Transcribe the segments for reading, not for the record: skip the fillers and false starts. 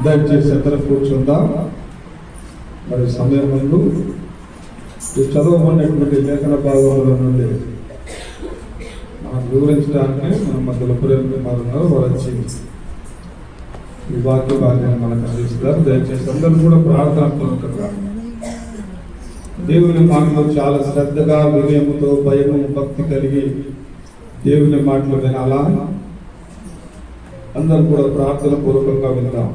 దయచేసి అందరూ కూర్చుందాం. మరి సమయం ముందు చదవమన్నటువంటి లేఖన భాగంలో నుండి మనం వివరించడానికి మన మధ్యలో ప్రేమిస్తున్నారు. వారు వచ్చి ఈ వాక్య భాగాన్ని మనకు అందిస్తారు. దయచేసి అందరూ కూడా ప్రార్థనాత్మకంగా దేవుని మాటలు చాలా శ్రద్ధగా, వినయముతో, భయము, భక్తి కలిగి దేవుని మాటలు వినాలా. అందరూ కూడా ప్రార్థన పూర్వకంగా విందాం.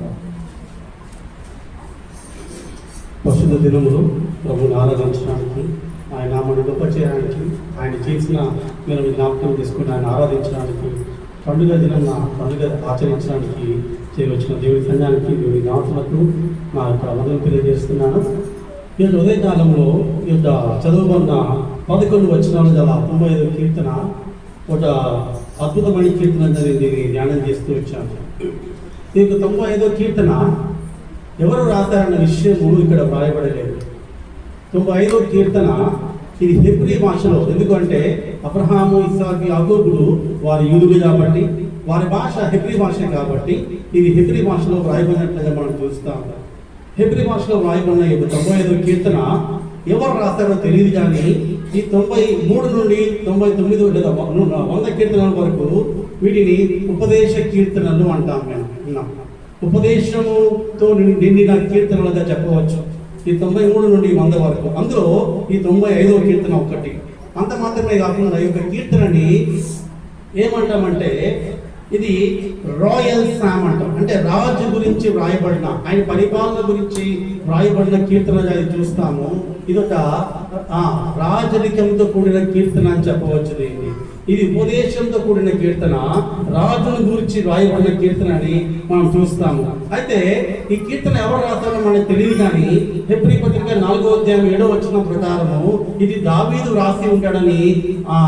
పరిశుద్ధ దినములు ప్రభుని ఆరాధించడానికి, ఆయన నామను గొప్ప చేయడానికి, ఆయన చేసిన మీరు జ్ఞాపకం తీసుకుని ఆయన ఆరాధించడానికి, పండుగ దినం పండుగ ఆచరించడానికి చేయవచ్చిన దేవుని సంఘానికి, దేవుని జ్ఞాపకులకు నా యొక్క మొదలు తెలియజేస్తున్నాను. ఈ యొక్క ఉదయకాలంలో ఈ యొక్క చదువుకున్న 11 వచనాలు గల 95 కీర్తన ఒక అద్భుతమైన కీర్తన జరిగింది ధ్యానం చేస్తూ వచ్చాను. ఈ యొక్క 95 కీర్తన ఎవరు రాశారన్న విషయము ఇక్కడ వ్రాయబడలేదు. 95 కీర్తన ఇది హెబ్రీ భాషలో, ఎందుకంటే అబ్రహాము, ఇస్సాకు, యాకోబులు వారి యూదులు కాబట్టి వారి భాష హెబ్రీ భాష కాబట్టి ఇది హెబ్రీ భాషలో వ్రాయబడినట్లుగా మనం చూస్తాం. హెబ్రీ భాషలో వ్రాయబడిన 95 కీర్తన ఎవరు రాస్తారో తెలియదు, కానీ ఈ 93 నుండి 99 లేదా 100 కీర్తనల వరకు వీటిని ఉపదేశ కీర్తనలు అంటాం. మేము ఉపదేశముతో నిండిన కీర్తనలుగా చెప్పవచ్చు. ఈ 93 నుండి 100 వరకు, అందులో ఈ 95వ కీర్తన ఒకటి. అంత మాత్రమే కాకుండా ఈ యొక్క కీర్తనని ఏమంటామంటే ఇది రాయల్ సామ్ అంటాం. అంటే రాజు గురించి వ్రాయబడిన, ఆయన పరిపాలన గురించి వ్రాయబడిన కీర్తన చూస్తాము. ఇది ఒక రాజరికంతో కూడిన కీర్తన అని చెప్పవచ్చు. ఇది ఉపదేశంతో కూడిన కీర్తన, రాజును గురించి రాయబడిన కీర్తన అని మనం చూస్తాము. అయితే ఈ కీర్తన ఎవరు రాస్తారో మనకు తెలియదు, కానీ హెబ్రీ పత్రిక 4వ అధ్యాయం 7వ వచనం ప్రకారము ఇది దావీదు రాసి ఉంటాడని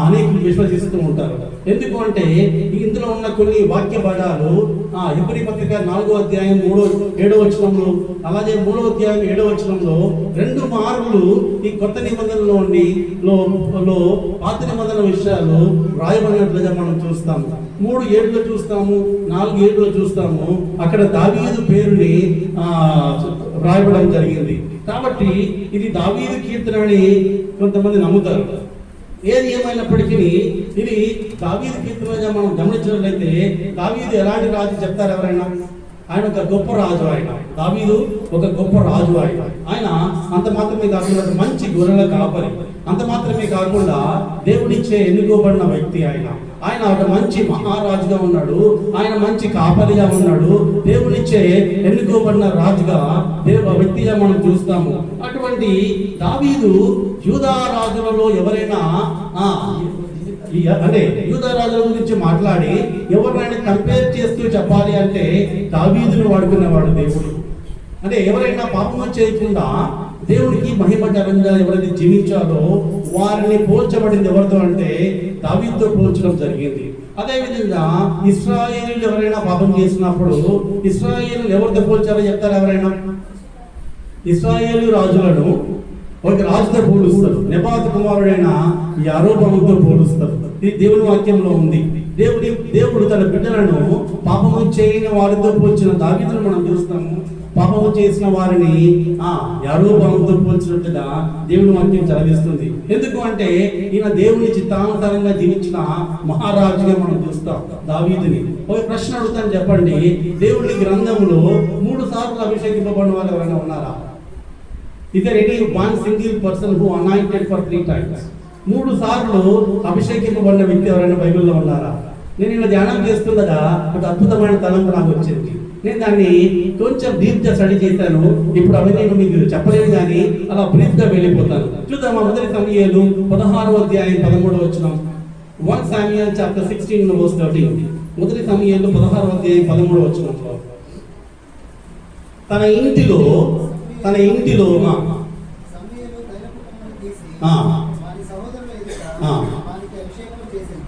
అనేకులు విశ్వసిస్తూ ఉంటారు. ఎందుకు అంటే ఇందులో ఉన్న కొన్ని వాక్య భాగాలు హెబ్రీ పత్రిక 4వ అధ్యాయం 7వ వచనంలో, అలాగే 3వ అధ్యాయం 7వ వచనంలో 2 మార్లు ఈ కొత్త నిబంధనలో పాత నిబంధన విషయాలు రాయబడినట్లుగా మనం చూస్తాము. 3:7 చూస్తాము, 4:7 చూస్తాము. అక్కడ దావీదు పేరుని రాయబడడం జరిగింది. కాబట్టి ఇది దావీదు కీర్తన అని కొంతమంది నమ్ముతారు. ఏది ఏమైనప్పటికీ ఇది దావీదు కీర్తనగా మనం గమనించినట్లయితే, దావీదు ఎలాంటి రాజు చెప్తారు ఎవరైనా? ఆయన ఒక గొప్ప రాజు. దావీదు ఒక గొప్ప రాజు. ఆయన అంత మాత్రమే కాకుండా మంచి గొర్రెల కాపరి, అంత మాత్రమే కాకుండా దేవుడిచ్చే ఎన్నుకోబడిన వ్యక్తి. ఆయన ఒక మంచి మహారాజుగా ఉన్నాడు, ఆయన మంచి కాపరిగా ఉన్నాడు, దేవునిచ్చే ఎన్నుకోబడిన రాజుగా వ్యక్తిగా మనం చూస్తాము. అటువంటి దావీదు యూదా రాజులలో ఎవరైనా అంటే యూదా రాజుల గురించి మాట్లాడి ఎవరైనా కంపేర్ చేస్తూ చెప్పాలి అంటే దావీదును వాడుకునేవాడు దేవుడు. అంటే ఎవరైనా పాపం చేయకుండా దేవుడికి మహిమకరంగా ఎవరైతే జీవించారో వారిని పోల్చబడింది ఎవరితో అంటే దావీదుతో పోల్చడం జరిగింది. అదేవిధంగా ఇశ్రాయేలీయులు ఎవరైనా పాపం చేసినప్పుడు ఇశ్రాయేలీయులు ఎవరితో పోల్చారో చెప్తారు ఎవరైనా? ఇశ్రాయేలు రాజులను ఒక రాజుతో పోలుస్తారు, నెబాతు కుమారుడైన యరొబాముతో పోలుస్తారు. ఇది దేవుని వాక్యంలో ఉంది. దేవుడు తన బిడ్డలను పాపము చేయని వారితో పోల్చిన దావీదును మనం చూస్తాము. పాపము చేసిన వారిని యరొబాముతో పోల్చినట్టుగా దేవుని వాక్యం చదివిస్తుంది. ఎందుకు అంటే ఈయన దేవుని చిత్తానుసారంగా జీవించిన మహారాజుగా మనం చూస్తాం దావీదుని. ఒక ప్రశ్న అడుగుతాను, చెప్పండి. దేవుని గ్రంథంలో 3 సార్లు అభిషేకింపబడిన వాళ్ళు ఎవరైనా ఉన్నారా? Is there any one single person who anointed for 3 times? 3 సార్లు అభిషేకింపబడిన వ్యక్తి ఎవరైనా బైబిల్లో ఉన్నారా? నేను ఇలా ధ్యానం చేస్తుండగా ఒక అద్భుతమైన తలంపు నాకు వచ్చింది. నేను దాన్ని కొంచెం డీప్గా స్టడీ చేశాను. ఇప్పుడు అవి నేను మీకు చెప్పలేను, కానీ అలా బ్రీఫ్గా వెళ్ళిపోతాను. చూద్దాం. మొదటి సమూయేలు 16వ అధ్యాయం 13వ వచనం. 1 Samuel chapter 16 verse 13. మొదటి సమూయేలు 16వ అధ్యాయం 13వ వచనంలో తన ఇంటిలో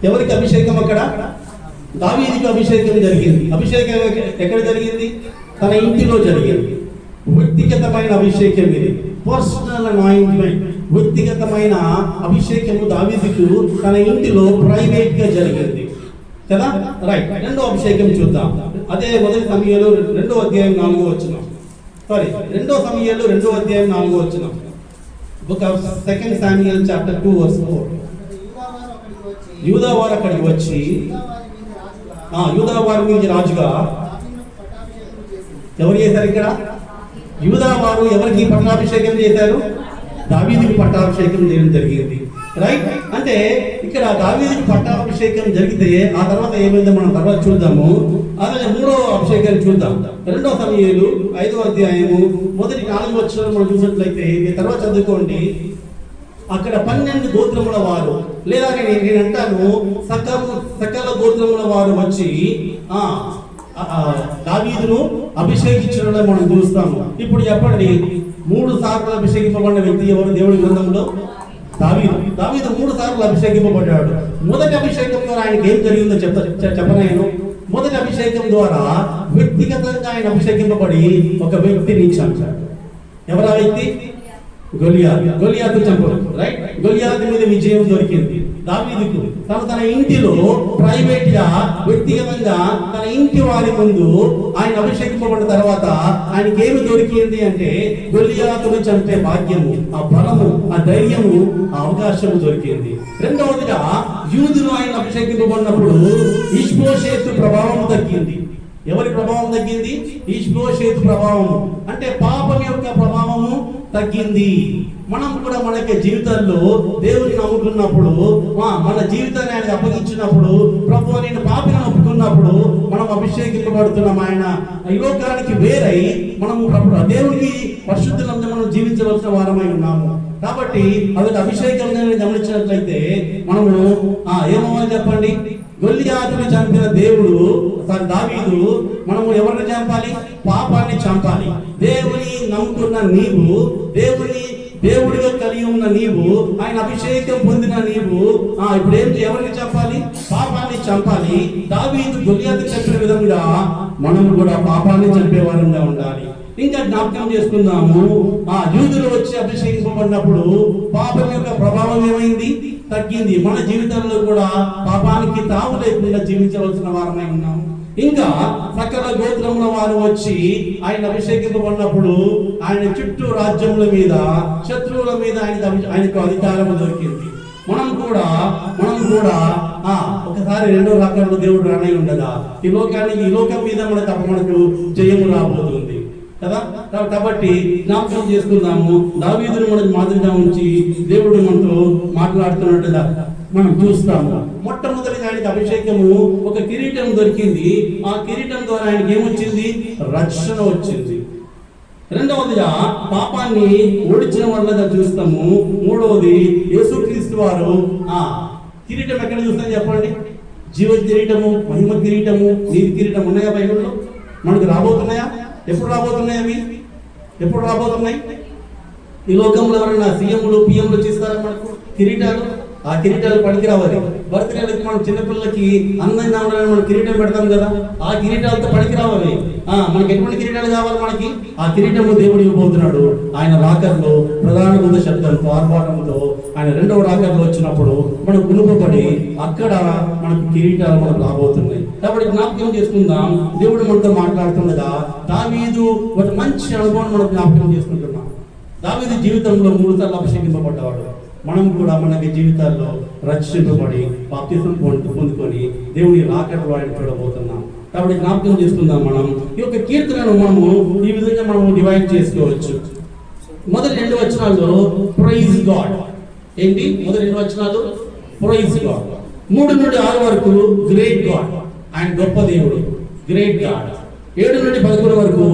ఎవరికి అభిషేకం? అక్కడ దావీదుకి అభిషేకం జరిగింది. అభిషేకం ఎక్కడ జరిగింది? తన ఇంటిలో జరిగింది. వ్యక్తిగతమైన అభిషేకం ఇది, పర్సనల్ అనాయింట్మెంట్. వ్యక్తిగతమైన అభిషేకము దావీదుకు తన ఇంటిలో ప్రైవేట్ గా జరిగింది. కదా. రైట్, రెండో అభిషేకం చూద్దాం. అదే మొదటి సమయంలో 2వ అధ్యాయం 4వ వచనం. సారీ, 2వ సమయంలో 2వ అధ్యాయం 4వ వచనం. Book of 2 Samuel chapter 2 verse 4. యూదా వారు అక్కడికి వచ్చి యూదా వారి మీద రాజుగా ఎవరు చేశారు? ఇక్కడ యూదా వారు ఎవరికి పట్టాభిషేకం చేశారు? దావీదుకి పట్టాభిషేకం చేయడం జరిగింది. రైట్, అంటే ఇక్కడ దావీదుకి పట్టాభిషేకం జరిగితే ఆ తర్వాత ఏమైందో మనం తర్వాత చూద్దాము. అలాగే 3వ అభిషేకాన్ని చూద్దాం. 2వ సమూయేలు 5వ అధ్యాయము మొదటి 4 వచనాలు మనం చూసినట్లయితే తర్వాత చదువుకోండి. అక్కడ 12 గోత్రముల వారు, లేదా నేను అంటాను సకల గోత్రముల వారు వచ్చి దావీదును అభిషేకించడం మనం చూస్తాము. ఇప్పుడు చెప్పండి, 3 సార్లు అభిషేకింపబడిన వ్యక్తి ఎవరు దేవుడి గ్రంథంలో? దావీదు 3 సార్లు అభిషేకింపబడ్డాడు. మొదటి అభిషేకం ద్వారా ఆయనకి ఏం జరిగిందో చెప్పలేను. మొదటి అభిషేకం ద్వారా వ్యక్తిగతంగా ఆయన అభిషేకింపబడి ఒక వ్యక్తిని చంపాడు. ఎవరు ఆ వ్యక్తి? గొలియాతు చంపడం. రైట్, గొలియాతు మీద విజయం దొరికింది దావీదుకు. తన ఇంటిలో ప్రైవేట్ గా, వ్యక్తిగతంగా తన ఇంటి వారి ముందు ఆయన అభిషేకింపబడిన తర్వాత ఆయనకి ఏమి దొరికింది అంటే గొలియాతును చంపే భాగ్యము, ఆ బలము, ఆ ధైర్యము, ఆ అవకాశము దొరికింది. రెండవదిగా యూదులు ఆయన అభిషేకింపబడినప్పుడు ఇష్బోషేతు ప్రభావం తగ్గింది. ఎవరి ప్రభావం తగ్గింది? ఇష్బోషేతు ప్రభావము, అంటే పాపం యొక్క ప్రభావము తగ్గింది. మనం కూడా మనకి జీవితాల్లో దేవుని నమ్ముకున్నప్పుడు, మన జీవితాన్ని ఆయన అప్పగించినప్పుడు, ప్రభు నేను పాపిని ఒప్పుకున్నప్పుడు మనం అభిషేకింపబడుతున్నాం. ఆయన ఈ లోకానికి వేరై మనము దేవునికి పరిశుద్ధులంగా మనం జీవించవలసిన వారమై ఉన్నాము. కాబట్టి అదొక అభిషేకంగా గమనించినట్లయితే మనము ఏమవ్వాలి చెప్పండి? గొలియాతుని చంపిన దేవుడు దావీదు, మనము ఎవరిని చంపాలి? పాపాన్ని చంపాలి. దేవుని నమ్ముకున్న నీవు, దేవుడిగా కలిగి ఉన్న నీవు, ఆయన అభిషేకం పొందిన నీవు ఇప్పుడు ఎవరిని చంపాలి? పాపాన్ని చంపాలి. దావీదు గొలియాతు చంపిన విధంగా మనము కూడా పాపాన్ని చంపేవారంగా ఉండాలి. ఇంకా జ్ఞాపకం చేసుకుందాము, యూదులు వచ్చి అభిషేకింపబడినప్పుడు పాపం యొక్క ప్రభావం ఏమైంది? తగ్గింది. మన జీవితంలో కూడా పాపానికి తావు లేకుండా జీవించవలసిన వారమై ఉన్నాము. ఇంకా సకల గోత్రముల వారు వచ్చి ఆయన అభిషేకింపబడినప్పుడు ఆయన చుట్టూ రాజ్యముల మీద, శత్రువుల మీద ఆయనకు అధికారం దొరికింది. మనం కూడా ఒకసారి 2వ రాకడలో దేవుడు రానే ఉండదా? ఈ లోకం మీద మనకు జయము రాబోతుంది కదా. కాబట్టి జ్ఞాపకం చేసుకుందాము, దావీదును మనకు మాదిరిగా ఉంచి దేవుడు మనతో మాట్లాడుతున్నట్టుగా మనం చూస్తాము. మొట్టమొదటిగా ఆయనకి అభిషేకము, ఒక కిరీటం దొరికింది. ఆ కిరీటం ద్వారా ఆయనకి ఏమొచ్చింది? రక్షణ వచ్చింది. రెండవదిగా పాపాన్ని ఓడించిన వాళ్ళగా చూస్తాము. మూడవది యేసుక్రీస్తు వారు కిరీటం ఎక్కడ చూస్తాం చెప్పండి? జీవ కిరీటము, మహిమ కిరీటము, నీతి కిరీటం ఉన్నాయా బైబిల్లో? మనకు రాబోతున్నాయా? ఎప్పుడు రాబోతున్నాయి అవి? ఎప్పుడు రాబోతున్నాయి? ఈ లోకంలో ఎవరైనా సీఎంలు పిఎంలు చేస్తారా మనకు కిరీటాలు? ఆ కిరీటాలు పనికి రావాలి. బర్త్డేలకి మనం చిన్నపిల్లలకి అందంగా ఉండాలని మనం కిరీటం పెడతాం కదా, ఆ కిరీటాలతో పనికి రావాలి. మనకి ఎటువంటి కిరీటాలు కావాలి? మనకి ఆ కిరీటము దేవుడు ఇవ్వబోతున్నాడు. ఆయన రాకర్లో ప్రధాన ముందు శబ్దంతో, ఆర్భాటంతో ఆయన 2వ రాకర్లో వచ్చినప్పుడు మనం గుణపడి అక్కడ మనకు కిరీటాలు మనకు రాబోతున్నాయి. కాబట్టి జ్ఞాపకం చేసుకుందాం, దేవుడు మనతో మాట్లాడుతుండగా దావీదు ఒక మంచి అనుభవం మనం జ్ఞాపకం చేసుకుంటున్నాం. దావీదు జీవితంలో 3 సార్లు అభిషేకింపబడ్డాడు. మనం కూడా మనకి జీవితాల్లో రక్షింపబడి బాప్తిసం పొందుకొని దేవుని రాకడలో ఆయన చూడబోతున్నాం. కాబట్టి జ్ఞాపకం చేసుకుందాం. మనం ఈ యొక్క కీర్తనను మనము ఈ విధంగా మనము డివైడ్ చేసుకోవచ్చు. మొదటి 2 వచనాల్లో ప్రైజ్ గాడ్. ఏంటి మొదటి 2 వచనాలు? Praise God. 3 నుండి 6 వరకు గ్రేట్ గాడ్, ఆయన గొప్ప దేవుడు, గ్రేట్ గాడ్. 7 నుండి 11 వరకు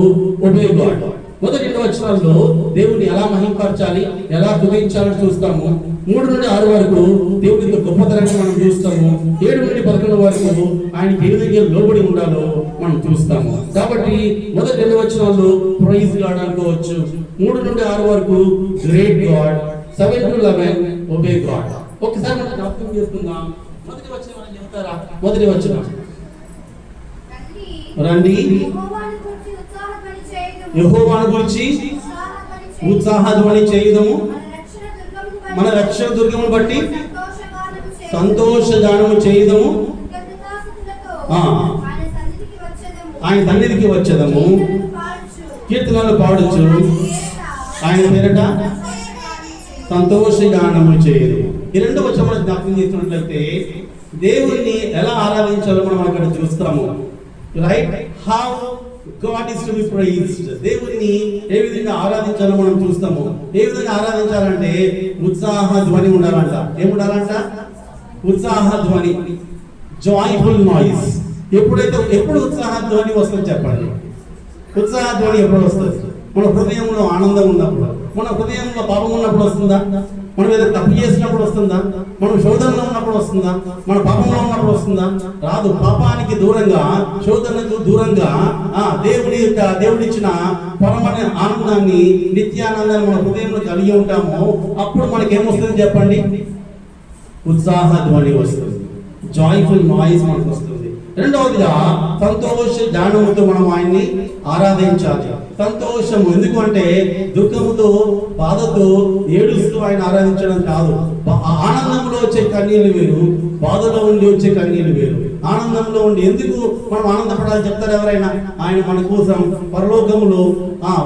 ఒబే గాడ్. మొదటి 2 వచనాల్లో దేవుని ఎలా మహిమపరచాలి, ఎలా స్తుతించాలని చూస్తాము. 3 నుండి 6 వరకు దేవుడి యొక్క గొప్పతనాన్ని మనం చూస్తాము. 7 నుండి 11 వరకు ఆయనకి ఏ విధంగా లోబడి ఉండాలో మనం చూస్తాము. కాబట్టి మొదటి 2 వచనాల్లో ప్రైజ్ గాడ్ అనుకోవచ్చు. 3 నుండి 6 వరకు great God, 7 to 11 obey God. ఒకసారి మనం జ్ఞాపకం చేసుకుందాం. మొదటి వచనం అని చెప్తారా? మొదటి వచనం, రండి యెహోవాను గురించి ఉత్సాహధ్వని చేయుదము, మన రక్షణ దుర్గమును బట్టి సంతోషగానము చేయుదము, ఆయన సన్నిధికి వచ్చేదము, కీర్తనలు పాడుచు ఆయన పేరట సంతోషగానము చేయదు. ఈ రెండు వచనాలు జ్ఞాపకం చేసినట్లయితే దేవుణ్ణి ఎలా ఆరాధించాలో మనం అక్కడ చూస్తాము. Right, how God is to be praised. దేవుణ్ణి ఏ విధంగా ఆరాధించాలో మనం చూస్తాము. ఏ విధంగా ఆరాధించాలంటే ఉత్సాహ ధ్వని ఉండాలంట. ఏముండాలంట? ఉత్సాహ ధ్వని, జాయ్ఫుల్ నాయిస్. ఎప్పుడు ఉత్సాహ ధ్వని వస్తుంది చెప్పండి? ఉత్సాహ ధ్వని ఎప్పుడు వస్తుంది? మన హృదయంలో ఆనందం ఉన్నప్పుడు, మన హృదయంలో పాపం ఉన్నప్పుడు వస్తుందా? మనం ఏదైనా తప్పు చేసినప్పుడు వస్తుందా? మనం శోధనలో ఉన్నప్పుడు వస్తుందా? మన పాపంలో ఉన్నప్పుడు వస్తుందా? రాదు. పాపానికి దూరంగా, శోధనకు దూరంగా దేవుడిచ్చిన పరమైన ఆనందాన్ని, నిత్యానందాన్ని మన హృదయంలో కలిగి ఉంటాము. అప్పుడు మనకేమొస్తుంది చెప్పండి? ఉత్సాహ ధ్వని వస్తుంది, జాయ్ఫుల్ నాయిస్ మనకు వస్తుంది. రెండవదిగా సంతోష జ్ఞానముతో మనం ఆయన్ని ఆరాధించాలి. సంతోషము ఎందుకు అంటే దుఃఖముతో, బాధతో, ఏడుస్తూ ఆయన ఆరాధించడం కాదు. ఆనందంలో వచ్చే కన్నీళ్ళు వేరు, బాధలో ఉండి వచ్చే కన్నీళ్ళు వేరు. ఆనందంలో ఉండి ఎందుకు మనం ఆనందపడాలి చెప్తారు ఎవరైనా? ఆయన మన కోసం పరలోకములో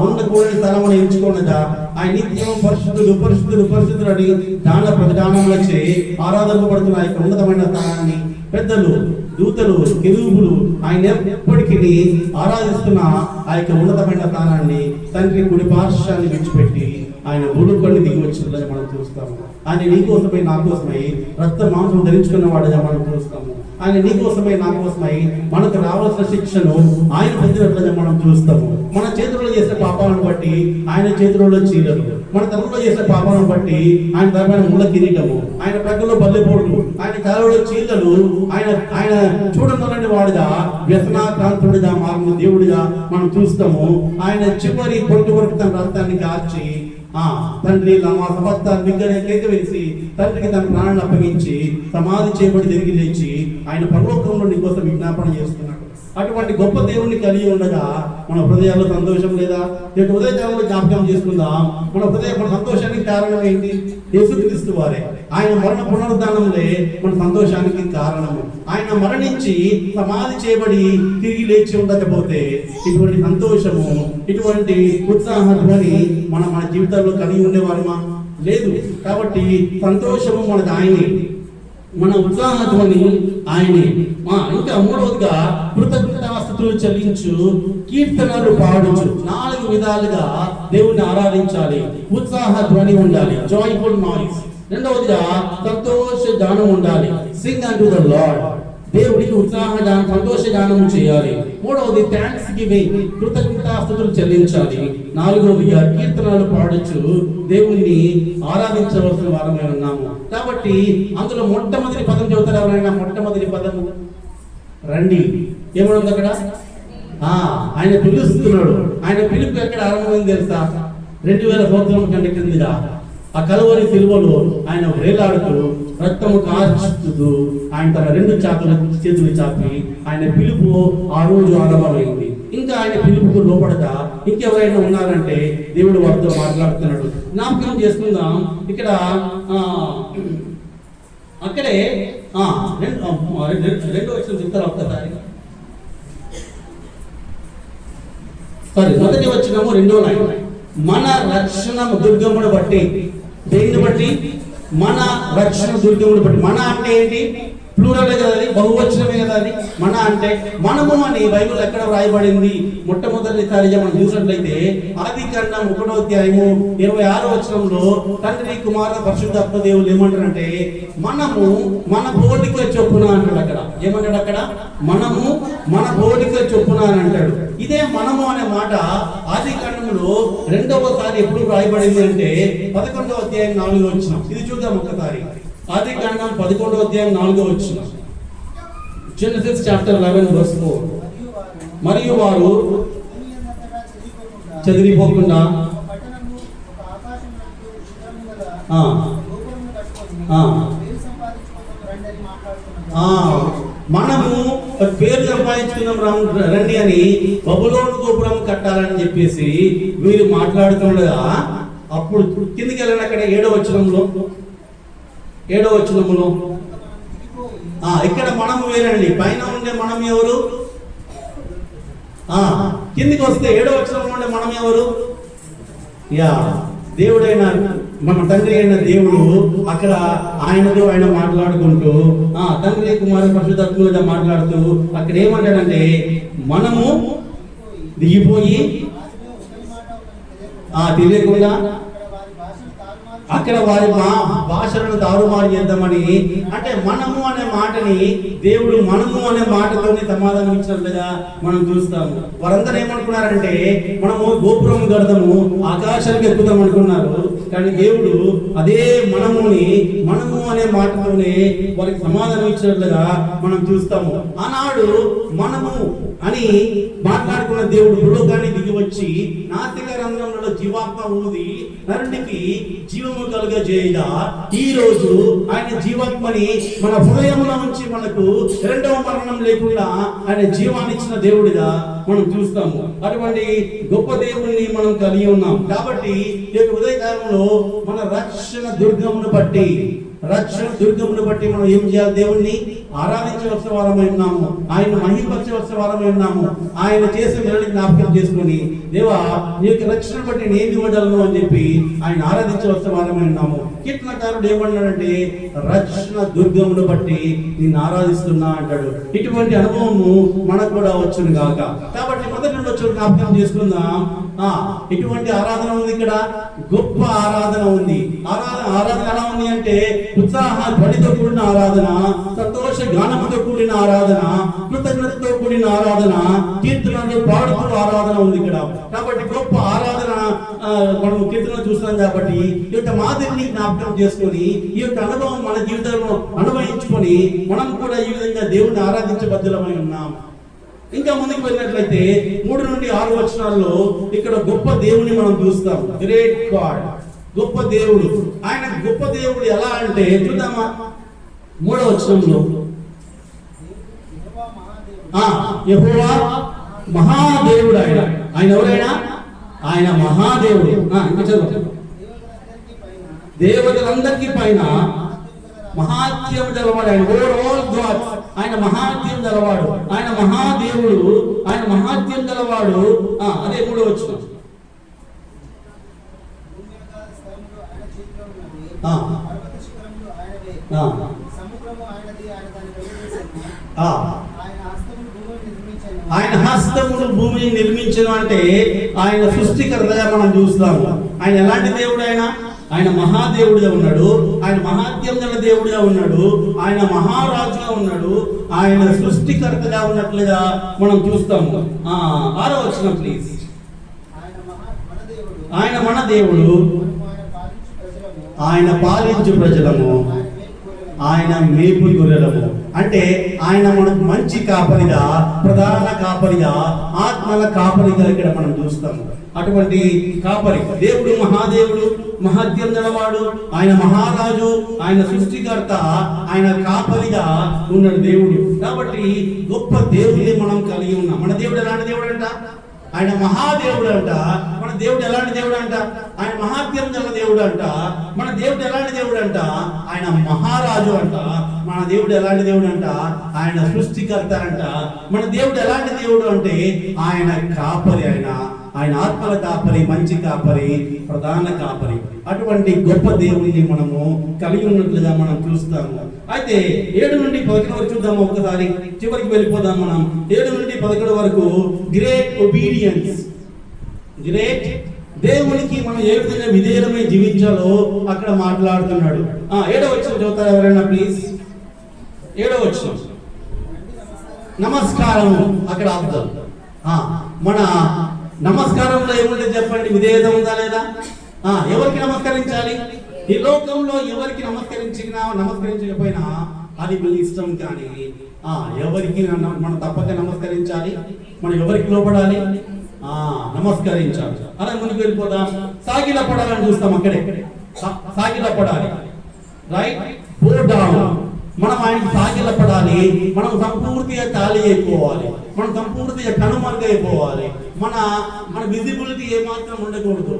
ఉండకూడని స్థలమని ఎంచుకున్నదా ఆయన నిత్యం పరిశుద్ధుడు పరిశుద్ధుడు పరిశుద్ధుడు అని దాన ప్రతిదానంలో వచ్చి ఆరాధింపబడుతున్న ఆ యొక్క ఉన్నతమైన స్థానాన్ని పెద్దలు, దూతలు, కెరూబులు ఆయన ఎప్పటికీ ఆరాధిస్తున్న ఆ యొక్క ఉన్నతమైన స్థానాన్ని తండ్రి కుడి పార్శ్వాన్ని విడిచిపెట్టి ఆయన భూలోకాన్ని దిగి వచ్చినట్లుగా మనం చూస్తాము. ఆయన నీకోసమై నా కోసమై రక్త మాంసం ధరించుకున్న వాడుగా మనం చూస్తాము. ఆయన నీకోసమై నా కోసమై మనకు రావాల్సిన శిక్షను ఆయన పొందినట్లుగా మనం చూస్తాము. మన చేతుల్లో చేసిన పాపాలను బట్టి ఆయన చేతుల్లో చీలలు, మన తలలో చేసిన పాపాలను బట్టి ఆయన తరమైన ముళ్ళ కిరీటము, ఆయన ప్రక్కలో బల్లెపోట్లు, ఆయన తలలో చీలలు, ఆయన చూడనని వాడుగా వ్యసనాక్రాంతుడిగా మారిన దేవుడిగా మనం చూస్తాము. ఆయన చివరి పొట్టు వరకు తన రక్తాన్ని కార్చి తండ్రి మా సమస్తాన్ని విగ్రహానికి వేసి తండ్రికి తన ప్రాణాన్ని అప్పగించి సమాధి చేయబడి తిరిగి లేచి ఆయన పరలోకంలో నీ కోసం విజ్ఞాపన చేస్తున్నాడు. అటువంటి గొప్ప దేవుణ్ణి కలిగి ఉండగా మన హృదయాల్లో సంతోషం లేదా? ఉదయకాలంలో జ్ఞాపకం చేసుకుందాం. మన సంతోషానికి కారణం ఏంటి? యేసుక్రీస్తు వారే. ఆయన మరణ పునరుద్ధానంలో మన సంతోషానికి కారణము. ఆయన మరణించి సమాధి చేయబడి తిరిగి లేచి ఉండకపోతే ఇటువంటి సంతోషము, ఇటువంటి ఉత్సాహ ధ్వని మన జీవితాల్లో కలిగి ఉండేవారమా? లేదు. కాబట్టి సంతోషము మనది ఆయనే, మన ఉత్సాహ ధ్వని ఆయనే. ఇంకా మూడవదిగా కృతజ్ఞతాస్తుతులు చెల్లించు, కీర్తనలు పాడుచు. 4 విధాలుగా దేవుణ్ణి ఆరాధించాలి. ఉత్సాహ ధ్వని ఉండాలి, జాయ్ఫుల్ నాయిస్. రెండవదిగా సంతోష గానం ఉండాలి, సింగ్ అంటు ద లార్డ్. దేవుడికి సంతోష గానం చేయాలి. మూడవది థ్యాంక్స్ గివింగ్, కృతజ్ఞతాస్తుతులు చెల్లించాలి. నాలుగవదిగా కీర్తనలు పాడొచ్చు, దేవుణ్ణి ఆరాధించవలసిన వారమే ఉన్నాము. కాబట్టి అందులో మొట్టమొదటి పదం చెబుతారు ఎవరైనా? మొట్టమొదటి పదము రండి. ఏమనుంది అక్కడ? ఆయన పిలుస్తున్నాడు. ఆయన పిలుపు ఎక్కడ ఆరంభమైంది తెలుసా? 2000 సంవత్సరం కంటే కిందగా ఆ కలువరి సిలువలో ఆయన వేలాడుతూ రక్తము కార్చుతూ ఆయన తన 2 చేతులు చాపి ఆయన పిలుపు ఆ రోజు ఆరంభమైంది. ఇంకా ఆయన పిలుపుకు లోపడక ఇంకెవరైనా ఉన్నారంటే దేవుడు వారితో మాట్లాడుతున్నాడు. జ్ఞాపకం చేసుకుందాం. ఇక్కడ అక్కడే 2వ వచనం చెప్తారా ఒక్కసారి? మొదటి వచనము 2వ లైన్. మన రక్షణ దుర్గమును బట్టి. దేన్ని బట్టి? మన రక్షణ దుర్గమును బట్టి. మన అంటే ఏంటి? ప్లూరలే కదా, అది బహువచనమే కదా. అది మన అంటే మనము అని బైబిల్ ఎక్కడ వ్రాయబడింది? మొట్టమొదటిసారిగా మనం చూసినట్లయితే ఆదికాండం 1వ అధ్యాయము 26వ వచనంలో తండ్రి, కుమార, పరిశుద్ధాత్మ దేవులు ఏమంటారంటే మనము మన పోలిక చొప్పున అంటాడు. అక్కడ ఏమంటాడు? అక్కడ మనము మన పోలిక చొప్పున అని అంటాడు. ఇదే మనము అనే మాట ఆదికాండంలో 2వసారి ఎప్పుడు వ్రాయబడింది అంటే 11వ అధ్యాయం 4వ వచనం. ఇది చూద్దాం ఒక్కసారి. ఆదికాండం 11వ అధ్యాయం 4వ వచనం. Genesis chapter 11 verse 4. మరియు వారు చెదిరిపోకుండా మనము పేరు సంపాదించుకుందాం రండి అని బబులోను గోపురం కట్టాలని చెప్పేసి వీరు మాట్లాడుతుండగా అప్పుడు కిందికి వెళ్ళండి. అక్కడ 7వ వచనంలో ఇక్కడ మనము వేరండి. పైన ఉండే మనం ఎవరు? కిందికి వస్తే 7వ వచనంలో ఉండే మనం ఎవరు? దేవుడైన మన తండ్రి అయిన దేవుడు అక్కడ ఆయనతో ఆయన మాట్లాడుకుంటూ తండ్రి కుమారు పరిశుద్ధాత్మగా మాట్లాడుతూ అక్కడ ఏమంటాడంటే మనము దిగిపోయి తెలియకుండా అక్కడ వారి భాషలను తారుమారు చేద్దామని, అంటే మనము అనే మాటని దేవుడు మనము అనే మాటతోనే సమాధానం ఇచ్చినట్లుగా మనం చూస్తాము. వారందరూ ఏమనుకున్నారంటే మనము గోపురం కడదాము, ఆకాశానికి ఎక్కుదాం అనుకున్నారు. కానీ దేవుడు అదే మనము అనే మాటతోనే వారికి సమాధానం ఇచ్చినట్లుగా మనం చూస్తాము. ఆనాడు మనము అని మాట్లాడుకున్న దేవుడు భూలోకాన్ని దిగి వచ్చి నాసిక రంధ్రములలో జీవాత్మ ఊది నరునికి జీవము కలుగజేయగా ఈ రోజు ఆయన జీవాత్మని మన హృదయంలో ఉంచి మనకు 2వ మరణం లేకుండా ఆయన జీవాన్ని ఇచ్చిన దేవుడిగా మనం చూస్తాము. అటువంటి గొప్ప దేవుడిని మనం కలిగి ఉన్నాం. కాబట్టి ఈ యొక్క ఉదయకాలంలో మన రక్షణ దుర్గమును బట్టి మనం ఏం చేయాలి? దేవుణ్ణి ఆరాధించవలసిన వారమై ఉన్నాము, ఆయన మహిమపరచవలసిన వారమై ఉన్నాము. ఆయన చేసే మేలుని జ్ఞాపకం చేసుకుని దేవా నీ యొక్క రక్షణ బట్టి నేను ఇవ్వగలను అని చెప్పి ఆయన ఆరాధించవలసిన వారమై ఉన్నాము. కీర్తనకారుడు ఏమన్నాడంటే రక్షణ దుర్గమును బట్టి నేను ఆరాధిస్తున్నా అంటాడు. ఇటువంటి అనుభవము మనకు కూడా వచ్చును గాక. కాబట్టి మొదటి నుండి వచ్చి జ్ఞాపకం చేసుకుందాం. ఇటువంటి ఆరాధన ఉంది, ఇక్కడ గొప్ప ఆరాధన ఉంది. ఆరాధన ఎలా ఉంది అంటే ఉత్సాహ ధ్వనితో కూడిన ఆరాధన, సంతోష గానముతో కూడిన ఆరాధన, కృతజ్ఞతతో కూడిన ఆరాధన, కీర్తనలు పాడుతూ ఆరాధన ఉంది ఇక్కడ. కాబట్టి గొప్ప ఆరాధన మనం కీర్తన చూస్తున్నాం. కాబట్టి ఈ యొక్క మాదిరిని జ్ఞాపకం చేసుకొని ఈ యొక్క అనుభవం మన జీవితంలో అనుభవించుకొని మనం కూడా ఈ విధంగా దేవుడిని ఆరాధించే బద్దులమై ఉన్నాం. ఇంకా ముందుకు వెళ్ళినట్లయితే 3 నుండి 6 వచనాల్లో ఇక్కడ గొప్ప దేవుని మనం చూస్తాం. గ్రేట్ గాడ్, గొప్ప దేవుడు. ఆయన గొప్ప దేవుడు ఎలా అంటే చూద్దామా? 3వ వచనంలో యెహోవా మహాదేవుడు. ఆయన ఎవరైనా? ఆయన మహాదేవుడు. ఇంకా చదువు. దేవతలందరికీ పైన మహాత్యం గలవాడు. ఆయన ఓవర్ ఆల్ గాడ్, ఆయన మహాత్యం గలవాడు, ఆయన మహాదేవుడు, ఆయన మహాత్యం గలవాడు. అదే 3వ వచనం. ఆయన హస్తములు భూమిని నిర్మించను అంటే ఆయన సృష్టికర్తగా మనం చూస్తాము. ఆయన ఎలాంటి దేవుడు? ఆయన మహాదేవుడిగా ఉన్నాడు, ఆయన మహాత్యం గల దేవుడిగా ఉన్నాడు, ఆయన మహారాజుగా ఉన్నాడు, ఆయన సృష్టికర్తగా ఉన్నట్లుగా మనం చూస్తాము. 6వ వచనం ప్లీజ్. ఆయన మన దేవుడు, ఆయన పాలించు ప్రజలము, ఆయన మేపు గొర్రెలము. అంటే ఆయన మనకు మంచి కాపరిగా, ప్రధాన కాపరిగా, ఆత్మల కాపరిగా ఇక్కడ మనం చూస్తాము. అటువంటి కాపరి దేవుడు, మహాదేవుడు, మహాత్యం గలవాడు, ఆయన మహారాజు, ఆయన సృష్టికర్త, ఆయన కాపరిగా ఉన్నాడు దేవుడు. కాబట్టి గొప్ప దేవుడిని మనం కలిగి ఉన్నాం. మన దేవుడు ఎలాంటి దేవుడు అంట? ఆయన మహాదేవుడు అంట. మన దేవుడు ఎలాంటి దేవుడు అంట? ఆయన మహాత్యం గల దేవుడు అంట. మన దేవుడు ఎలాంటి దేవుడు అంట? ఆయన మహారాజు అంట. మన దేవుడు ఎలాంటి దేవుడు అంట? ఆయన సృష్టికర్త అంట. మన దేవుడు ఎలాంటి దేవుడు అంటే ఆయన కాపరి, ఆయన ఆత్మల కాపరి, మంచి కాపరి, ప్రధాన కాపరి. అటువంటి గొప్ప దేవుడిని మనము కలిగి ఉన్నట్లుగా మనం చూస్తాము. అయితే 7 నుండి 11 వరకు చూద్దాము. ఒకసారి చివరికి వెళ్ళిపోదాం మనం. 7 నుండి 11 వరకు గ్రేట్ ఒబీడియన్స్, గ్రేట్ దేవునికి మనం ఏ విధంగా విధేయులమై జీవించాలో అక్కడ మాట్లాడుతున్నాడు. 7వ వచనం చదువుతారు ఎవరైనా ప్లీజ్? 7వ వచనం. నమస్కారము అక్కడ అర్థం. మన నమస్కారంలో ఏముంటే చెప్పండి? విధేయత ఉందా లేదా? ఎవరికి నమస్కరించాలి? ఈ లోకంలో ఎవరికి నమస్కరించకపోయినా అది మీ ఇష్టం. కానీ ఎవరికి మనం తప్పక నమస్కరించాలి. మనం ఎవరికి లోపడాలి? నమస్కరించాలి. అలా ముందుకు వెళ్ళిపోదాం. సాగిల పడాలని చూస్తాం. అక్కడే సాగిల పడాలి. రైట్, బో డౌన్. మనం ఆయనకి సాగిల పడాలి. మనం సంపూర్తిగా ఖాళీ అయిపోవాలి. మనం సంపూర్తిగా కనుమరుగైపోవాలి. మన విజిబిలిటీ ఏమాత్రం ఉండకూడదు.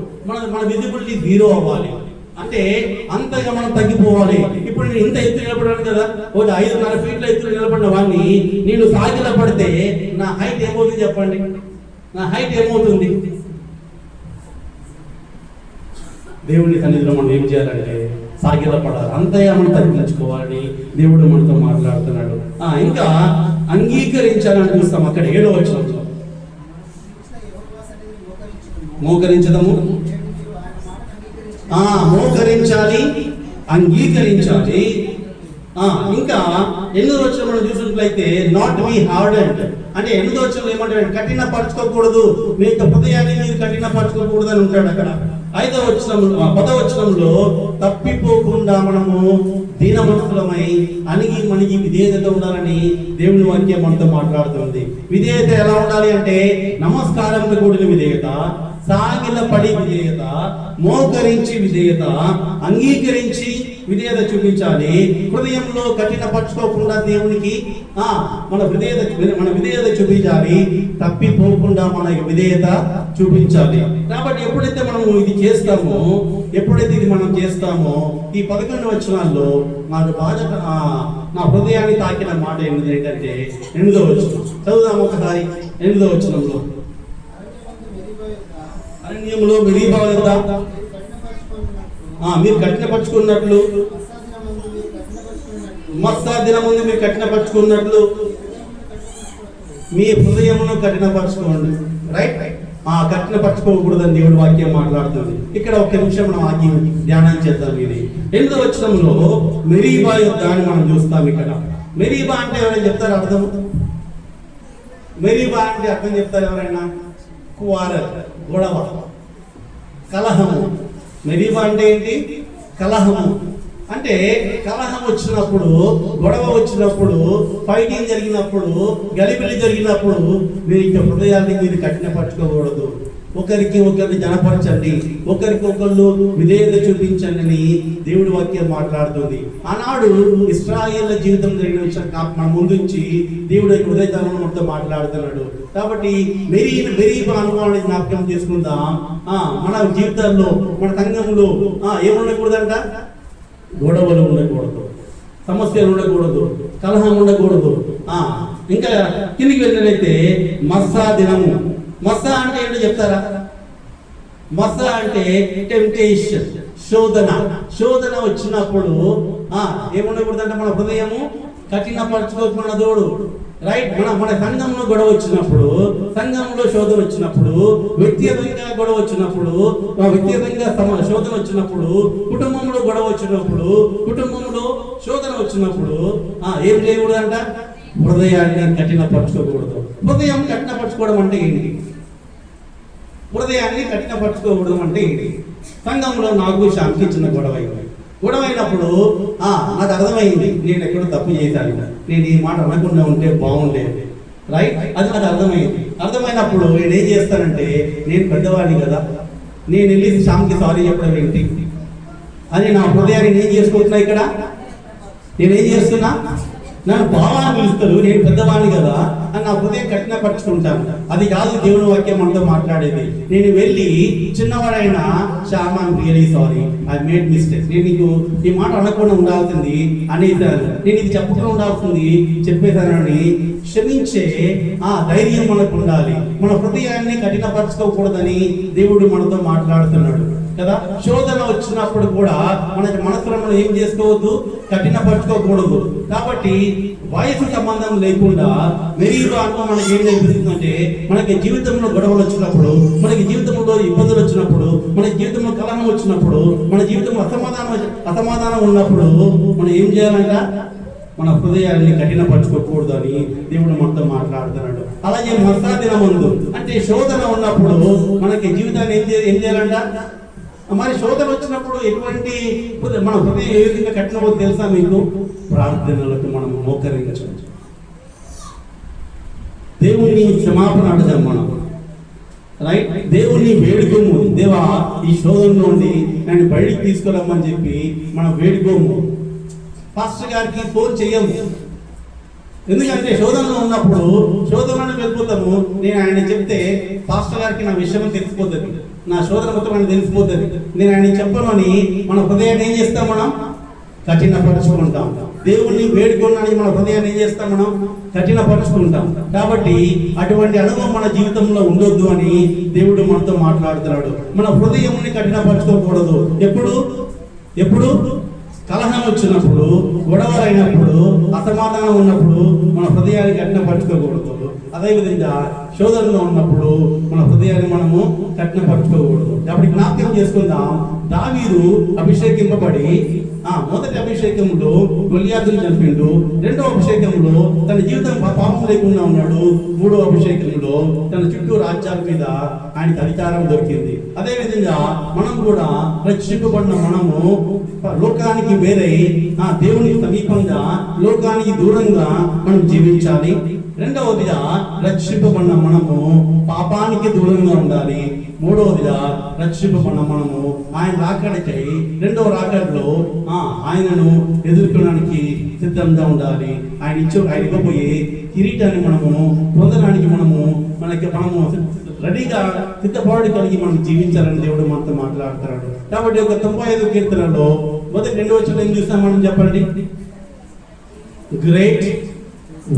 మన విజిబిలిటీ 0 అవ్వాలి. అంటే అంతగా మనం తగ్గిపోవాలి. ఇప్పుడు నేను ఇంత ఎత్తు నిలబడాను కదా, ఒక 5.5 ఫీట్ల ఎత్తులు నిలబడిన వాడిని నేను సాగిల పడితే నా హైట్ ఏమవుతుంది చెప్పండి? నా హైట్ ఏమవుతుంది? దేవుని సన్నిధిలో మనం ఏం చేయాలంటే సాగిలపడాలి, అంతయా మనం తగ్గించుకోవాలని దేవుడు మనతో మాట్లాడుతున్నాడు. ఇంకా అంగీకరించాలని చూస్తాం అక్కడ 7వ వచనంలో. మోకరించదము, మోకరించాలి, అంగీకరించాలి. ఇంకా 8వ వచనం మనం చూసినట్లయితే నాట్ బి హార్డెడ్ అంటే 8వ వచనంలో ఏమంటాడు? కఠినపరచుకోకూడదు, మీ యొక్క హృదయాన్ని మీరు కఠినపరచుకోకూడదు అని ఉంటాడు అక్కడ. 5వ వచనంలో 10వ వచనంలో తప్పిపోకుండా మనము దీన మనసులమై అణిగి మణిగి విధేయతగా ఉండాలని దేవుని వాక్యం మనతో మాట్లాడుతుంది. విధేయత ఎలా ఉండాలి అంటే నమస్కారంతో కూడిన విధేయత, సాగిలపడి విధేయత, మోకరించి విధేయత, అంగీకరించి విధేయత చూపించాలి. హృదయంలో కఠినపరచుకోకుండా దేవునికి మన విధేయత చూపించాలి. తప్పిపోకుండా మన విధేయత చూపించాలి. కాబట్టి ఎప్పుడైతే మనము ఇది చేస్తామో, ఎప్పుడైతే ఇది మనం చేస్తామో, ఈ 11 వచనాల్లో నాకు బాగా నా హృదయాన్ని తాకిన మాట ఏంటంటే 8వ వచనం చదువుదాం ఒకసారి. 8వ వచనంలో అరణ్యంలో మెరీబా యొద్ద మీరు కఠినపరుచుకున్నట్లు, మస్సా దినముందు మీరు కఠినపరుచుకున్నట్లు మీ హృదయమును కఠినపరచుకోండి. రైట్? కఠినపరచుకోకూడదని దేవుడి వాక్యం మాట్లాడుతుంది. ఇక్కడ ఒక నిమిషం మనం ఆగి ధ్యానం చేద్దాం. ఇది 8వ వచనంలో మెరీబా యొద్ద అని మనం చూస్తాం. ఇక్కడ మెరీబా అంటే ఎవరైనా చెప్తారు అర్థం? మెరీబా అంటే అర్థం చెప్తారు ఎవరైనా? కువారల్, గొడవ, కలహము. మెరీబా అంటే ఏంటి? కలహము. అంటే కలహం వచ్చినప్పుడు, గొడవ వచ్చినప్పుడు, ఫైటింగ్ జరిగినప్పుడు, గలిబిలి జరిగినప్పుడు మీ హృదయాన్ని మీరు కఠినపరచుకోకూడదు. ఒకరికి ఒకరిని జనపరచండి, ఒకరికి ఒకళ్ళు విధేయత చూపించండి అని దేవుడి వాక్యం మాట్లాడుతుంది. ఆనాడు ఇశ్రాయేళ్ల జీవితం జరిగిన విషయం మన ముందుంచి దేవుడు హృదయతలను మనతో మాట్లాడుతున్నాడు. కాబట్టి మెరీబా అనుభవాన్ని జ్ఞాపకం చేసుకుందాం. మన జీవితాల్లో, మన సంఘంలో ఏముండకూడదంట? గొడవలు ఉండకూడదు, సమస్యలు ఉండకూడదు, కలహం ఉండకూడదు. ఇంకా కిందికి వెళ్ళినట్లయితే మస్సా దినము. మస్సా అంటే ఏంటో చెప్తారా? మస్సా అంటే టెంప్టేషన్, శోధన. శోధన వచ్చినప్పుడు ఏముండకూడదంటే మన హృదయము కఠినపరచుకోకుండా తోడు. రైట్? మన సంఘంలో గొడవ వచ్చినప్పుడు, సంఘంలో శోధన వచ్చినప్పుడు, వ్యక్తిగతంగా గొడవ వచ్చినప్పుడు, వ్యక్తిగతంగా శోధన వచ్చినప్పుడు, కుటుంబంలో గొడవ వచ్చినప్పుడు, కుటుంబంలో శోధన వచ్చినప్పుడు ఏం చేయకూడదంట? హృదయాన్ని కఠినపరచుకోకూడదు. హృదయం కఠినపరచుకోవడం అంటే ఏంటి? హృదయాన్ని కఠినపరచుకోకూడదు అంటే ఏంటి? సంఘంలో నాకు శాంతి చిన్న గొడవ అయింది. గొడవైనప్పుడు నాకు అర్థమైంది నేను ఎక్కడో తప్పు చేశాను, నేను ఈ మాట అనకుండా ఉంటే బాగుండేది. రైట్? అది నాకు అర్థమైంది. అర్థమైనప్పుడు నేను ఏం చేస్తానంటే, నేను పెద్దవాడిని కదా, నేను వెళ్ళి శ్యామ్కి సారీ చెప్పడం ఏంటి అని నా హృదయాన్ని నేను చేసుకుంటున్నా. ఇక్కడ నేనేం చేస్తున్నా? నన్ను బాగా పిలుస్తారు, నేను పెద్దవాడిని కదా అని నా హృదయం కఠినపరచుకుంటాను. అది కాదు దేవుని వాక్యం మనతో మాట్లాడేది. నేను వెళ్ళి చిన్నవాడైనా Shyam, I'm really sorry, I made mistake, నేను నీకు ఈ మాట అనకుండా ఉండాల్సింది అనేసాను, నేను ఇది చెప్పకుండా ఉండాల్సింది చెప్పేశానని క్షమించే ధైర్యం మనకు ఉండాలి. మన హృదయాన్ని కఠినపరచుకోకూడదని దేవుడు మనతో మాట్లాడుతున్నాడు కదా. శోధన వచ్చినప్పుడు కూడా మనకి మనసులో మనం ఏం చేసుకోవద్దు? కఠినపరచుకోకూడదు. కాబట్టి వయసు సంబంధం లేకుండా మెరీబా అనుభవం మనకి ఏం నేర్పిస్తుందంటే, మనకి జీవితంలో గొడవలు వచ్చినప్పుడు, మనకి జీవితంలో ఇబ్బందులు వచ్చినప్పుడు, మన జీవితంలో కలహం వచ్చినప్పుడు, మన జీవితంలో అసమాధానం ఉన్నప్పుడు మనం ఏం చేయాలంట? మన హృదయాన్ని కఠినపరచుకోకూడదు అని దేవుడు మనతో మాట్లాడుతున్నాడు. అలాగే మస్సా దినమందు అంటే శోధన ఉన్నప్పుడు మనకి జీవితాన్ని ఏం చేయాలంట? మరి శోధన వచ్చినప్పుడు ఎటువంటి మన హృదయం ఏ విధంగా కఠినమో తెలుసా మీకు? ప్రార్థనలకు మనం మోకరించవచ్చు, దేవుని క్షమాపణ అడగాం మనం. రైట్? దేవుని వేడుకోము, దేవా ఈ శోధన నుండి నన్ను బయటికి తీసుకురమ్మని చెప్పి మనం వేడుకోము. పాస్టర్ గారికి ఫోన్ చేయము, ఎందుకంటే శోధనలో ఉన్నప్పుడు శోధనలో వెళ్ళిపోతాము. నేను ఆయన చెప్తే పాస్టర్ గారికి నా విషయం తెలిసిపోతుంది, నా శోధన మొత్తం ఆయన తెలిసిపోతుంది. నేను ఆయన చెప్పను అని మన హృదయాన్ని ఏం చేస్తాం? మనం కఠినపరచుకుంటాం. దేవుణ్ణి వేడుకోవడానికి మన హృదయాన్ని ఏం చేస్తాం, మనం కఠినపరుచుకుంటాం. కాబట్టి అటువంటి అనుభవం మన జీవితంలో ఉండొద్దు అని దేవుడు మనతో మాట్లాడుతున్నాడు. మన హృదయంని కఠినపరచుకోకూడదు. ఎప్పుడు కలహం వచ్చినప్పుడు, గొడవలైనప్పుడు, అసమాధానం ఉన్నప్పుడు మన హృదయాన్ని కఠినపరచుకోకూడదు. అదేవిధంగా శోధనలో ఉన్నప్పుడు మన హృదయాన్ని మనము కఠినపరచుకోకూడదు. కాబట్టి జ్ఞాపకం చేసుకుందాం, దావీదు అభిషేకింపబడి మొదటి అభిషేకంలో గొలియాతును చంపిండు, రెండవ అభిషేకంలో తన జీవితం పాపం లేకుండా ఉన్నాడు, మూడవ అభిషేకంలో తన చుట్టూ రాజ్యాల మీద ఆయనకు అధికారం దొరికింది. అదేవిధంగా మనం కూడా రక్షింపబడిన మనము లోకానికి వేరై దేవునికి సమీపంగా, లోకానికి దూరంగా మనం జీవించాలి. రెండవదిగా రక్షింపబడిన మనము పాపానికి దూరంగా ఉండాలి. మూడవదిగా రక్షింపబడిన మనము ఆయన రాకడకై, రెండవ రాకడలో ఆయనను ఎదుర్కోవడానికి సిద్ధంగా ఉండాలి. ఆయన ఇవ్వబోయే కిరీటాన్ని మనము పొందడానికి మనము రెడీగా సిద్ధపాటు కలిగి మనం జీవించాలని దేవుడు మనతో మాట్లాడుతున్నాడు. కాబట్టి ఒక 95 కీర్తనలో మొదటి 2 వచనం ఏం చూస్తాం మనం, చెప్పండి. Great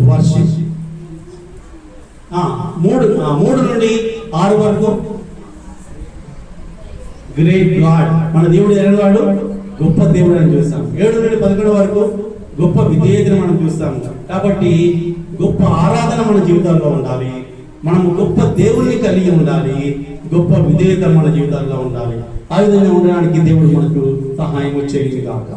worship. 3 నుండి 6 వరకు గ్రేట్ గాడ్, మన దేవుడు ఎలాంటివాడు, గొప్ప దేవుడు అని చూస్తాం. 7 నుండి 11 వరకు గొప్ప విధేయతను మనం చూస్తాం. కాబట్టి గొప్ప ఆరాధన మన జీవితాల్లో ఉండాలి. మనము గొప్ప దేవుణ్ణి కలిగి ఉండాలి. గొప్ప విధేయత మన జీవితాల్లో ఉండాలి. ఆ విధంగా ఉండడానికి దేవుడు మనకు సహాయం చేయను గాక.